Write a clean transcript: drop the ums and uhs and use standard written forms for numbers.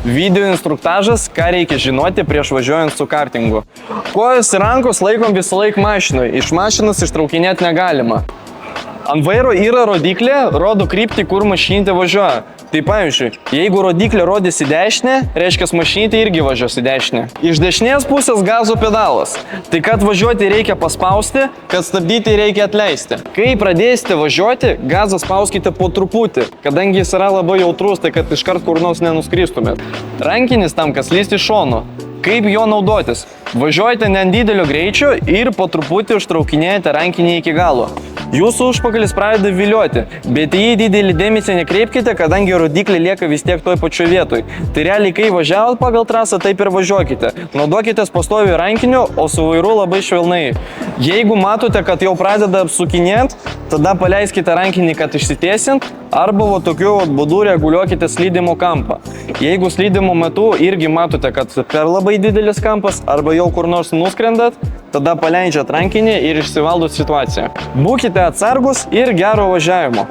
Video instruktažas, ką reikia žinoti prieš važiuojant su kartingu. Kojos ir rankos laikom visą laiką mašinoje, iš mašinos ištraukinėti negalima. Ant vairo yra rodiklė, rodo kryptį, kur mašinytė važiuoja. Tai pavyzdžiui, jeigu rodiklė rodys į dešinę, reiškia mašinytė irgi važiuos į dešinę. Iš dešinės pusės gazo pedalas. Tai kad važiuoti reikia paspausti, kad stabdyti reikia atleisti. Kai pradėsite važiuoti, gazą spauskite po truputį, kadangi jis yra labai jautrus, tai kad iškart kur nors nenuskristumėt. Rankinis tam, kas lysti iš šono. Kaip jo naudotis? Važiuojate ne ant didelio greičio ir po truputį užtraukinėjate rankinį iki galo. Jūsų užpakalis pradeda vilioti, bet į jį didelį dėmesį nekreipkite, kadangi rodiklė lieka vis tiek toj pačioj vietoj. Tai realiai, kai važiavot pagal trasą, taip ir važiuokite. Naudokitės pastoviai rankiniu, o su vairu labai švelnai. Jeigu matote, kad jau pradeda apsukinėti, tada paleiskite rankinį, kad išsitiesint, arba tokiu būdu reguliuokite slydimo kampą. Jeigu slydimo metu irgi matote, kad per labai didelis kampas, arba jau kur nors nuskrendat, tada paleidžiat rankinį ir išsivaldot situaciją. Būkite atsargus ir gero važiavimo.